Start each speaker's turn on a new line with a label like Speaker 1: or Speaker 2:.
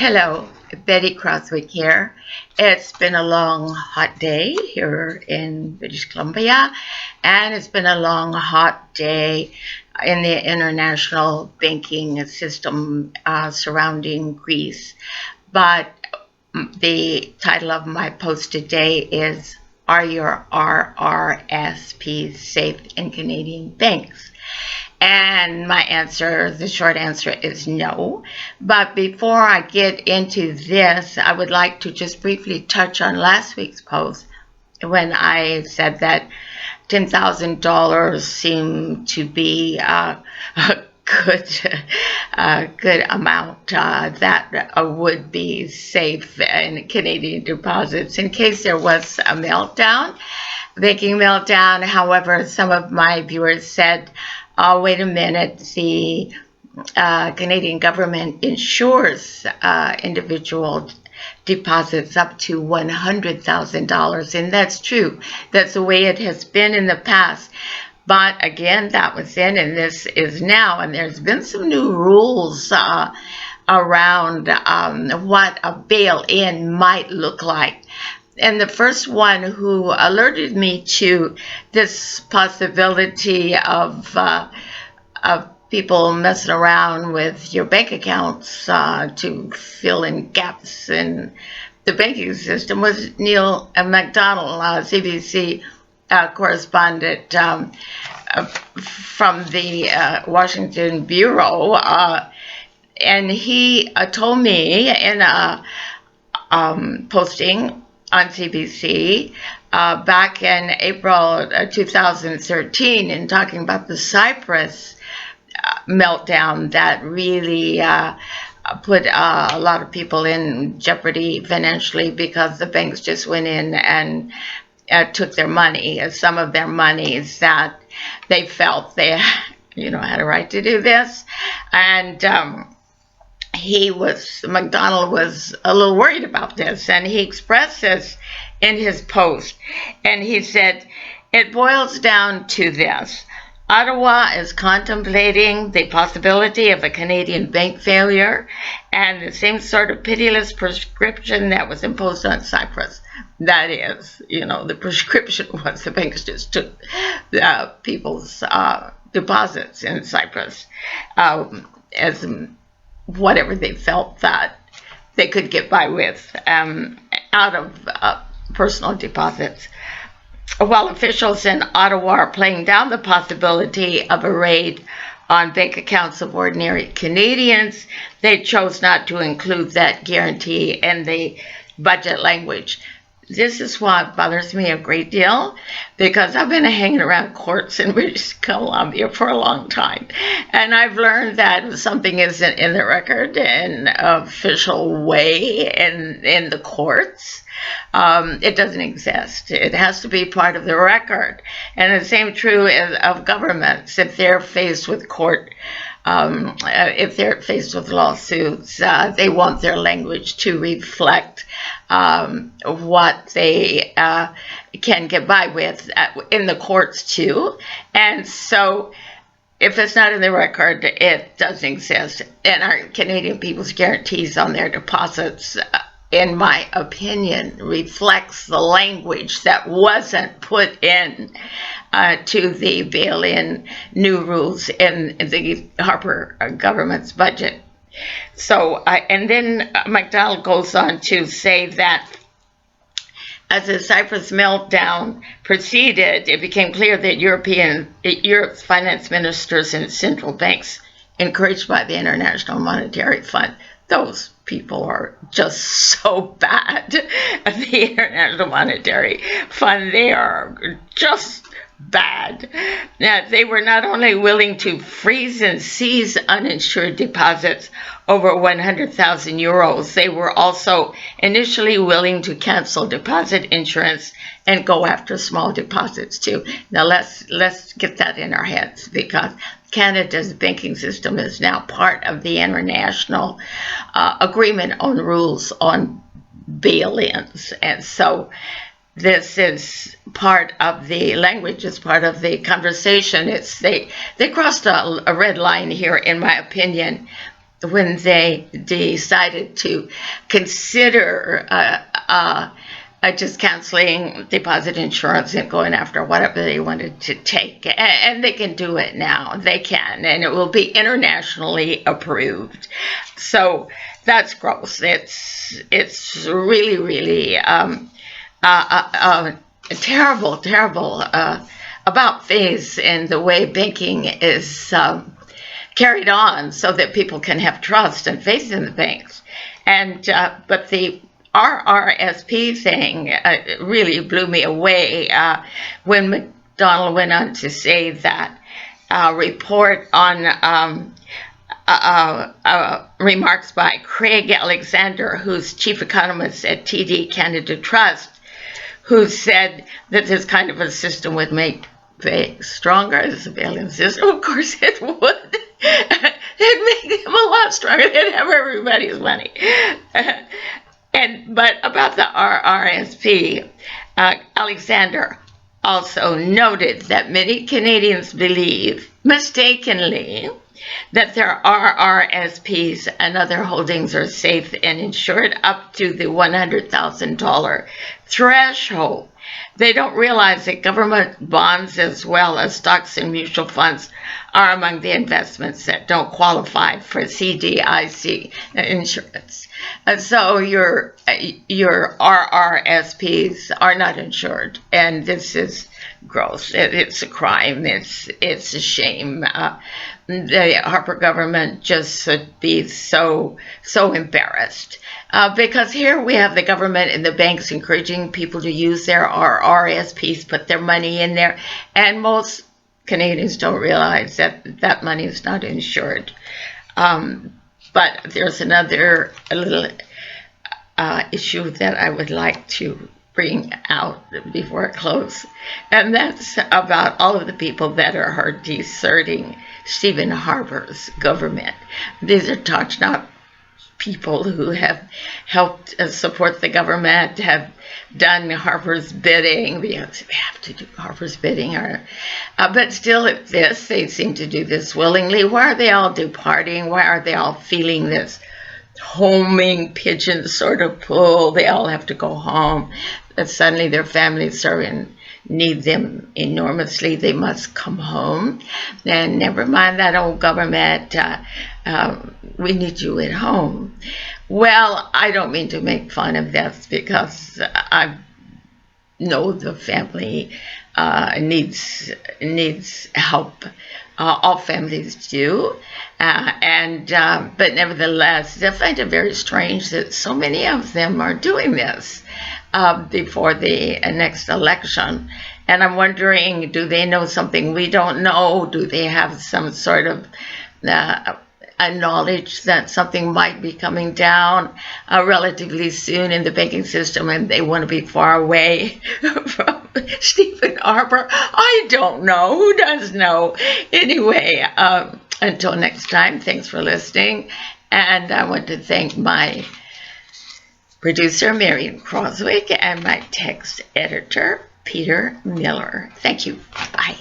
Speaker 1: Hello, Betty Croswick here. It's been a long, hot day here in British Columbia, and it's been a long, hot day in the international banking system surrounding Greece. But the title of my post today is, Are Your RRSPs Safe in Canadian Banks? And the short answer is no. But before I get into this, I would like to just briefly touch on last week's post when I said that $10,000 seemed to be a good amount that would be safe in Canadian deposits in case there was a banking meltdown. However, some of my viewers said, oh, wait a minute, the Canadian government insures individual deposits up to $100,000, and that's true. That's the way it has been in the past. But again, that was then, and this is now, and there's been some new rules around what a bail-in might look like. And the first one who alerted me to this possibility of people messing around with your bank accounts to fill in gaps in the banking system was Neil MacDonald, CBC correspondent from the Washington Bureau. And he told me in a posting on CBC back in April 2013, in talking about the Cyprus meltdown that really put a lot of people in jeopardy financially because the banks just went in and took their money, some of their monies that they felt they had a right to do this. And MacDonald was a little worried about this, and he expressed this in his post. And he said, it boils down to this. Ottawa is contemplating the possibility of a Canadian bank failure and the same sort of pitiless prescription that was imposed on Cyprus. That is, the prescription was the banks just took people's deposits in Cyprus as whatever they felt that they could get by with out of personal deposits. While officials in Ottawa are playing down the possibility of a raid on bank accounts of ordinary Canadians, they chose not to include that guarantee in the budget language. This is what bothers me a great deal, because I've been hanging around courts in British Columbia for a long time, and I've learned that if something isn't in the record in an official way in the courts, it doesn't exist. It has to be part of the record. And the same true of governments. If they're faced with if they're faced with lawsuits, they want their language to reflect what they can get by with in the courts too. And so if it's not in the record, it doesn't exist. And our Canadian people's guarantees on their deposits, in my opinion, reflects the language that wasn't put in to the bail-in new rules in the Harper government's budget. So, and then MacDonald goes on to say that as the Cyprus meltdown proceeded, it became clear that Europe's finance ministers and central banks, encouraged by the International Monetary Fund, those people are just so bad. The International Monetary Fund, they are just bad. Now, they were not only willing to freeze and seize uninsured deposits over 100,000 euros, they were also initially willing to cancel deposit insurance and go after small deposits too. Now let's get that in our heads, because Canada's banking system is now part of the international agreement on rules on bail-ins. And so this is part of the language, is part of the conversation. They crossed a red line here, in my opinion, when they decided to consider just canceling deposit insurance and going after whatever they wanted to take. And they can do it now. They can. And it will be internationally approved. So that's gross. It's really, really terrible, terrible about things and the way banking is carried on so that people can have trust and faith in the banks. And but the RRSP thing really blew me away when McDonald went on to say that report on remarks by Craig Alexander, who's chief economist at TD Canada Trust, who said that this kind of a system would make banks stronger as a bailing system. Of course it would. It'd make them a lot stronger. They'd have everybody's money. But about the RRSP, Alexander also noted that many Canadians believe, mistakenly, that their RRSPs and other holdings are safe and insured up to the $100,000 threshold. They don't realize that government bonds as well as stocks and mutual funds are among the investments that don't qualify for CDIC insurance. So your RRSPs are not insured, and this is gross. It's a crime. It's a shame. The Harper government just should be so embarrassed. Because here we have the government and the banks encouraging people to use their RRSPs, put their money in there, and most Canadians don't realize that money is not insured. But there's another little issue that I would like to bring out before I close, and that's about all of the people that are deserting Stephen Harper's government. These are top-notch people who have helped support the government, have done Harper's bidding. We have to do Harper's bidding, but still at this, they seem to do this willingly. Why are they all departing? Why are they all feeling this homing pigeon sort of pull? They all have to go home. And suddenly their families need them enormously. They must come home. And never mind that old government. We need you at home. Well, I don't mean to make fun of this because I know the family needs help. All families do. But nevertheless, I find it very strange that so many of them are doing this before the next election. And I'm wondering, do they know something we don't know? Do they have some sort of a knowledge that something might be coming down relatively soon in the banking system, and they want to be far away from Stephen Harper? I don't know. Who does know? Anyway, until next time, thanks for listening. And I want to thank my producer, Marion Croswick, and my text editor, Peter Miller. Thank you. Bye.